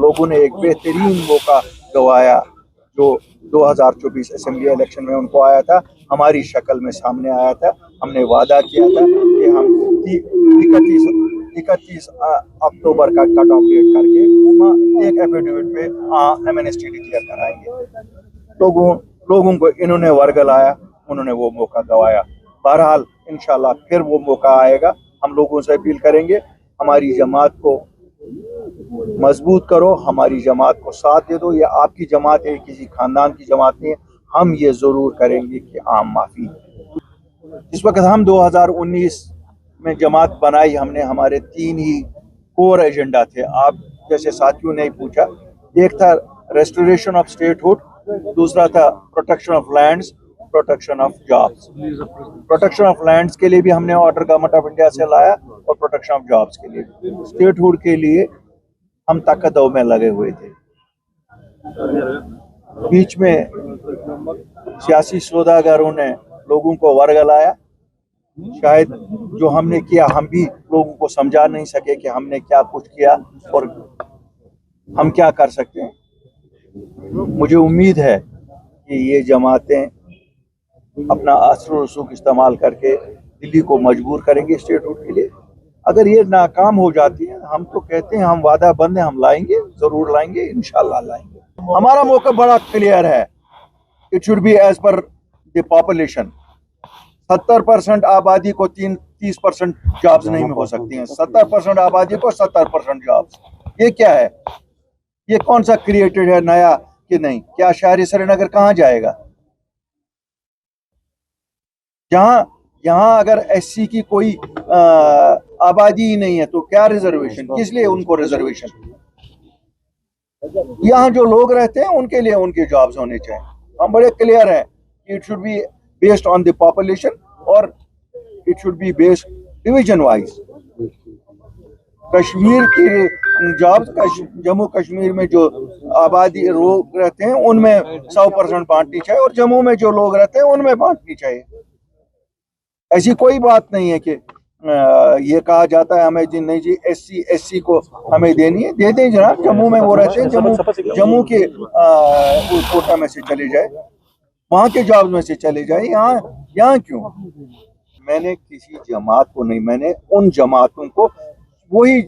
लोगों ने एक बेहतरीन मौका गंवाया जो 2024 असेंबली इलेक्शन में उनको आया था, हमारी शक्ल में सामने आया था। हमने वादा किया था कि हम 31 अक्टूबर का कट ऑफ डेट करके एक एफिडेविट पे एमएनएसटी डिक्लेयर कराएंगे। लोगों को इन्होंने वर्गलाया, उन्होंने वो मौका गंवाया। बहरहाल इंशाल्लाह फिर वो मौका आएगा। हम लोगों से अपील करेंगे, हमारी जमात को मजबूत करो, हमारी जमात को साथ दे दो। ये आपकी जमात है, किसी खानदान की जमात नहीं है। हम ये ज़रूर करेंगे कि आम माफ़ी। इस वक्त हम 2019 में जमात बनाई हमने, हमारे 3 ही कोर एजेंडा थे। आप जैसे साथियों ने पूछा, एक था रेस्टोरेशन ऑफ स्टेटहुड, दूसरा था protection of lands, protection of jobs. Protection of lands के लिए भी हमने ऑर्डर गवर्नमेंट ऑफ इंडिया से लाया और प्रोटेक्शन ऑफ जॉब्स के लिए, स्टेटहुड के लिए हम ताकतों में लगे हुए थे। बीच में सियासी सौदागरों ने लोगों को वर्गलाया। शायद जो हमने किया, हम भी लोगों को समझा नहीं सके कि हमने क्या कुछ किया और हम क्या कर सकते हैं। मुझे उम्मीद है कि ये जमातें अपना असर रसूख इस्तेमाल करके दिल्ली को मजबूर करेंगे स्टेटहुड के लिए। अगर ये नाकाम हो जाती है, हम तो कहते हैं हम वादा बंद है, हम लाएंगे, जरूर लाएंगे, इंशाल्लाह लाएंगे। हमारा मौका बड़ा क्लियर है, it should be as per the population. 70% आबादी को 30% जॉब्स नहीं हो सकती हैं, 70% आबादी को 70% जॉब्स। ये क्या है? ये कौन सा क्रिएटेड है नया कि नहीं? क्या शहरी श्रीनगर कहाँ जाएगा? यहाँ अगर एससी की कोई आबादी ही नहीं है तो क्या रिजर्वेशन? किस लिए उनको रिजर्वेशन? यहाँ जो लोग रहते हैं उनके लिए उनके जॉब्स होने चाहिए। हम बड़े क्लियर हैं, it should be based on the population और it should be based division wise. Kashmir के जॉब्स, जम्मू कश्मीर में जो आबादी लोग रहते हैं उनमें 100% बांटनी चाहिए और जम्मू में जो लोग रहते हैं उनमें बांटनी चाहिए। ऐसी कोई बात नहीं है कि ये कहा जाता है हमें जी नहीं जी एससी को हमें देनी है, दे दें जनाब। जम्मू में वो रहते हैं, जम्मू के कोटा में से चले जाए, वहाँ के जॉब्स में से चले जाए, यहाँ क्यों? मैंने किसी जमात को नहीं, मैंने उन जमातों को, वही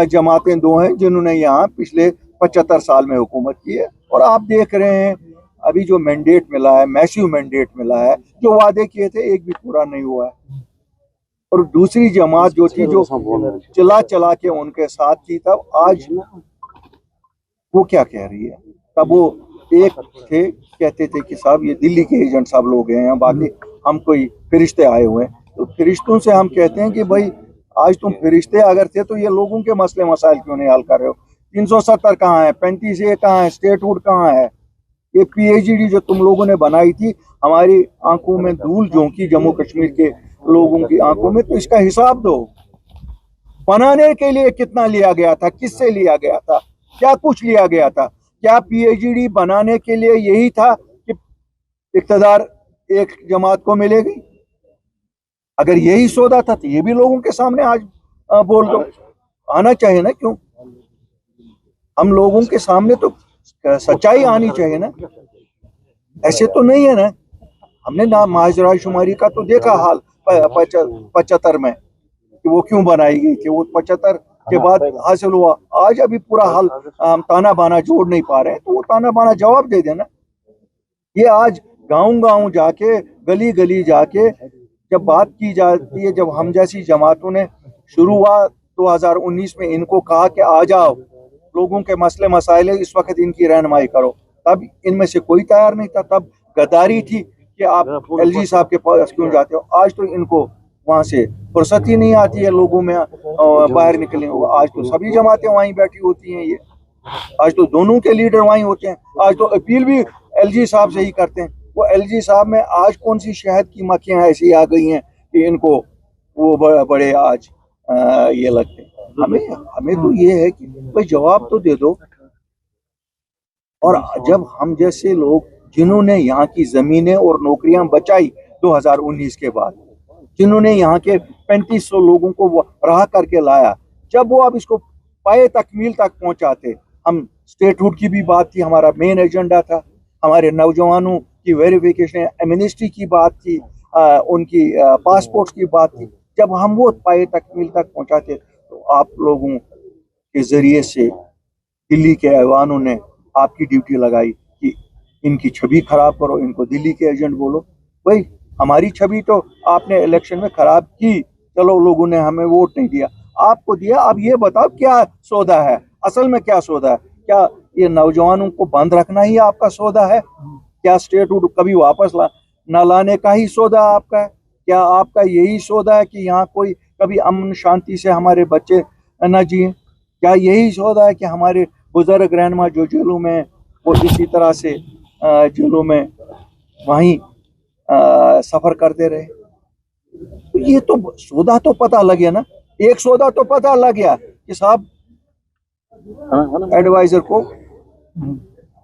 जमातें दो हैं जिन्होंने यहाँ पिछले 75 साल में हुकूमत की है। और आप देख रहे हैं अभी जो मैंडेट मिला है, मैसिव मैंडेट मिला है, जो वादे किए थे एक भी पूरा नहीं हुआ है। और दूसरी जमात जो थी, जो चला के उनके साथ थी, तब आज वो क्या कह रही है? तब वो एक थे, कहते थे कि साहब ये दिल्ली के एजेंट सब लोग हैं, यहाँ बाकी हम कोई फरिश्ते आए हुए हैं। तो फरिश्तों से हम कहते हैं कि भाई आज तुम फरिश्ते अगर थे तो ये लोगों के मसले मसाइल क्यों नहीं हल कर रहे हो? 370 कहाँ है? 35A कहाँ है? स्टेटहुड कहाँ है? ये PhD जो तुम लोगों ने बनाई थी, हमारी आंखों में धूल झोंकी जम्मू कश्मीर के लोगों की आंखों में, तो इसका हिसाब दो। बनाने के लिए कितना लिया गया था? किससे लिया गया था? क्या कुछ लिया गया था? क्या PhD बनाने के लिए यही था कि इक़्तिदार एक जमात को मिलेगी? अगर यही सौदा था तो ये भी लोगों के सामने आज बोल दो, आना चाहिए ना। क्यों? हम लोगों के सामने तो सच्चाई आनी चाहिए ना। ऐसे तो नहीं है ना। हमने ना माजरा शुमारी का तो देखा हाल 75 में कि वो क्यों बनाई गई थी, वो 75 के बाद हासिल हुआ। आज अभी पूरा हाल हम ताना बाना जोड़ नहीं पा रहे हैं, तो वो ताना बाना जवाब दे देना। ये आज गाँव जाके, गली गली जाके जब बात की जाती है, जब हम जैसी जमातों ने शुरुआत 2019 में इनको कहा कि आ जाओ, लोगों के मसले मसाइल इस वक्त इनकी रहनुमाई करो, तब इनमें से कोई तैयार नहीं था। तब गद्दारी थी कि आप LG साहब के पास क्यों जाते हो। आज तो इनको वहाँ से फुर्सत ही नहीं आती है लोगों में बाहर निकलने। आज तो सभी जमातें वहीं बैठी होती हैं, ये आज तो दोनों के लीडर वहीं होते हैं। आज तो अपील भी LG साहब से ही करते हैं। वो LG साहब में आज कौन सी शहद की मक्खियाँ ऐसी आ गई हैं कि इनको वो बड़े आज ये लगते हैं। हमें तो ये है कि भाई जवाब तो दे दो। और जब हम जैसे लोग जिन्होंने यहाँ की जमीनें और नौकरियां बचाई 2019 के बाद, जिन्होंने यहाँ के 3500 लोगों को वो राह करके लाया, जब वो अब इसको पाए तकमील तक पहुंचाते, हम स्टेटहुड की भी बात थी, हमारा मेन एजेंडा था। हमारे नौजवानों की वेरिफिकेशन, एमनेस्टी की बात थी, उनकी पासपोर्ट की बात थी। जब हम वो पाए तकमील तक पहुंचाते तो आप लोगों के जरिए से दिल्ली के ऐवानों ने आपकी ड्यूटी लगाई कि इनकी छवि खराब करो, इनको दिल्ली के एजेंट बोलो। भाई हमारी छवि तो आपने इलेक्शन में खराब की, चलो लोगों ने हमें वोट नहीं दिया, आपको दिया। अब ये बताओ क्या सौदा है, असल में क्या सौदा है? क्या ये नौजवानों को बंद रखना ही आपका सौदा है? क्या स्टेटहुड कभी वापस न लाने का ही सौदा आपका है? क्या आपका यही सौदा है कि यहाँ कोई कभी अमन शांति से हमारे बच्चे न जिए? क्या यही सौदा है कि हमारे बुजुर्ग रहनुमा जो जेलों में, वो इसी तरह से जेलों में वहीं सफर करते रहे? तो ये तो सौदा तो पता लग गया ना। एक सौदा तो पता लग गया कि साहब एडवाइजर को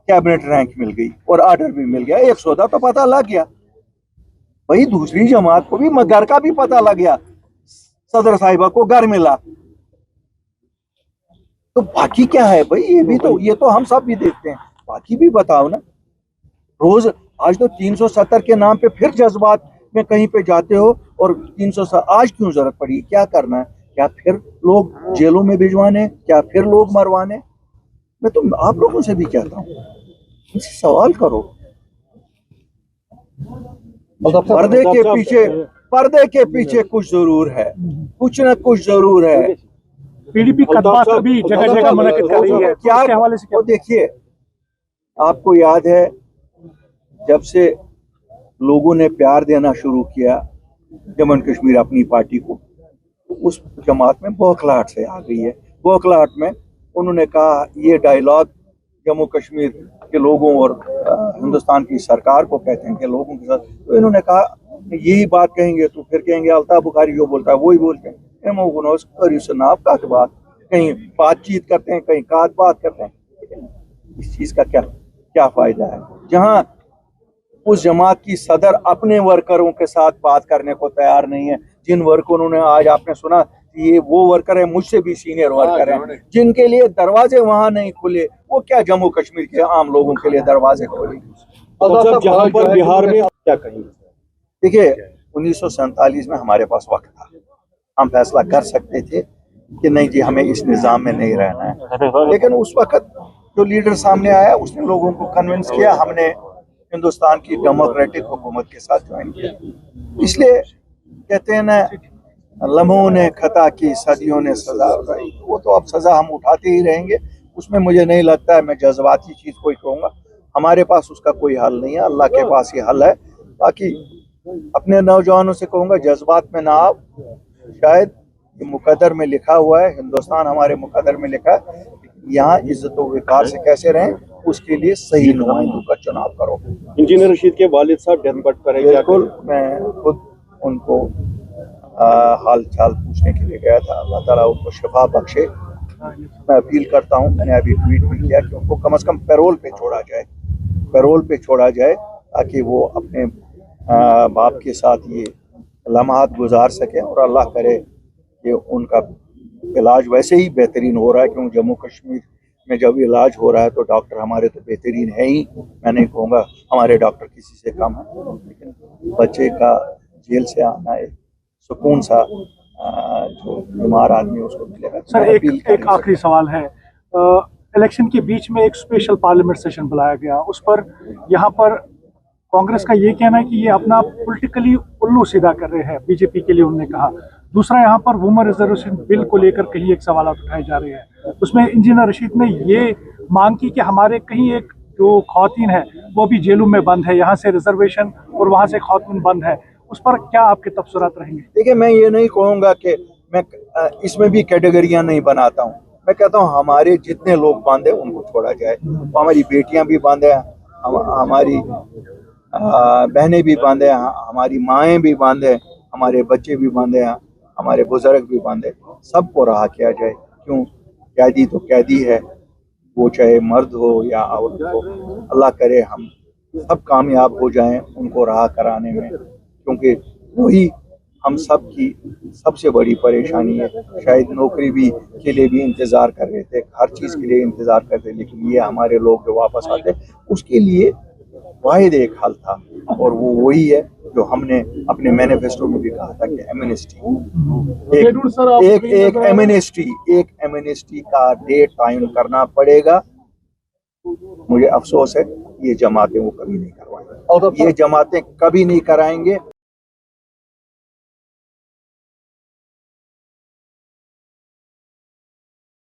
कैबिनेट रैंक मिल गई और ऑर्डर भी मिल गया, एक सौदा तो पता लग गया। वही दूसरी जमात को भी घर का भी पता लग गया, सदर साहिबा को घर मिला। तो बाकी क्या है भाई? ये तो हम सब भी देखते हैं, बाकी भी बताओ ना। रोज आज तो 370 के नाम पे फिर जज्बात में कहीं पे जाते हो, और 300 आज क्यों जरूरत पड़ी? क्या करना है? क्या फिर लोग जेलों में भिजवाने? क्या फिर लोग मरवाने? मैं तो आप लोगों से भी कहता हूँ, इनसे सवाल करो। पर्दे के पीछे कुछ जरूर है, कुछ ना कुछ जरूर है। पीडीपी कदबात भी जगह जगह मुनक्किद कर रही है, क्या हवाले से? देखिए, आपको याद है जब से लोगों ने प्यार देना शुरू किया जम्मू कश्मीर अपनी पार्टी को, उस जमात में बौखलाहट से आ गई है। बौखलाहट में उन्होंने कहा, ये डायलॉग जम्मू कश्मीर के लोगों और हिंदुस्तान की सरकार को कहते हैं कि लोगों के साथ, तो इन्होंने कहा यही बात कहेंगे तो फिर कहेंगे अल्ताफ बुखारी जो बोलता है वही बोलते हैं। बात कहीं बातचीत करते हैं, कहीं बात करते हैं। इस चीज का क्या फायदा है? जहां उस जमात की सदर अपने वर्करों के साथ बात करने को तैयार नहीं है, जिन वर्करों ने, आज आपने सुना ये वो वर्कर है, मुझसे भी सीनियर वर्कर हैं, जिनके लिए दरवाजे वहां नहीं खुले, वो क्या जम्मू कश्मीर के आम लोगों के लिए दरवाजे खोले? जहां पर बिहार में क्या कहेंगे? देखिए, 1947 में हमारे पास वक्त था, हम फैसला कर सकते थे कि नहीं जी हमें इस निज़ाम में नहीं रहना है। लेकिन उस वक्त जो लीडर सामने आया उसने लोगों को कन्विंस किया, हमने हिंदुस्तान की डेमोक्रेटिक हुकूमत के साथ ज्वाइन किया। इसलिए कहते हैं ना, लम्हों ने खता की, सदियों ने सजा उठाई। वो तो अब सजा हम उठाते ही रहेंगे, उसमें मुझे नहीं लगता है मैं जज्बाती चीज़ कोई कहूँगा। हमारे पास उसका कोई हल नहीं है, अल्लाह के पास ही हल है। बाकी अपने नौजवानों से कहूँगा, जज्बात में ना आओ। शायद ये मुकद्दर में लिखा हुआ है, हिंदुस्तान हमारे मुकद्दर में लिखा है, यहाँ इज्जत व विकार से कैसे रहें, उसके लिए सही नुमाइंदों का चुनाव करो। इंजीनियर रशीद के वालिद साहब डेथ बेड पर है। बिल्कुल, मैं खुद उनको हाल चाल पूछने के लिए गया था। अल्लाह ताला उनको शिफा बख्शे। मैं अपील करता हूँ, मैंने अभी ट्वीट भी किया कि उनको कम से कम पैरोल पे छोड़ा जाए, ताकि वो अपने बाप के साथ ये लम्हात गुजार सकें। और अल्लाह करे कि उनका इलाज वैसे ही बेहतरीन हो रहा है, क्योंकि जम्मू कश्मीर में जब इलाज हो रहा है तो डॉक्टर हमारे तो बेहतरीन है ही। मैं नहीं कहूँगा हमारे डॉक्टर किसी से कम है, लेकिन बच्चे का जेल से आना एक सुकून सा जो बीमार आदमी उसको मिलेगा। सर, एक आखिरी सवाल है। इलेक्शन के बीच में एक स्पेशल पार्लियामेंट सेशन बुलाया गया, उस पर यहाँ पर कांग्रेस का ये कहना है कि ये अपना पॉलिटिकली उल्लू सीधा कर रहे हैं बीजेपी के लिए, उन्होंने कहा। दूसरा, यहाँ पर वुमेन रिजर्वेशन बिल को लेकर कहीं एक सवाल उठाए जा रहे हैं, उसमें इंजीनियर रशीद ने ये मांग की कि हमारे कहीं एक जो खौतीन है वो भी जेलों में बंद है, यहाँ से रिजर्वेशन और वहाँ से खौतीन बंद है। उस पर क्या आपके तबसरात रहेंगे? देखिए, मैं ये नहीं कहूँगा कि मैं इसमें भी कैटेगरियाँ नहीं बनाता हूँ। मैं कहता हूँ हमारे जितने लोग बंद हैं उनको छोड़ा जाए। हमारी बेटियाँ भी बंद हैं, हमारी बहनें भी बंद हैं, हमारी माएँ भी बंद हैं, हमारे बच्चे भी बंद हैं, हमारे बुजुर्ग भी बंद हैं। सबको रहा किया जाए। क्यों? कैदी तो कैदी है, वो चाहे मर्द हो या औरत हो। अल्लाह करे हम सब कामयाब हो जाएं उनको रहा कराने में, क्योंकि वही हम सब की सबसे बड़ी परेशानी है। शायद नौकरी भी के लिए भी इंतज़ार कर रहे थे, हर चीज़ के लिए इंतज़ार करते, लेकिन ये हमारे लोग जो वापस आते उसके लिए वाहिद एक हल था, और वो वही है जो हमने अपने मैनिफेस्टो में भी कहा था कि एमनेस्टी, एक एमनेस्टी का डेट टाइम करना पड़ेगा। मुझे अफसोस है ये जमातें वो कभी नहीं करवाएंगे, ये जमातें कभी नहीं कराएंगे।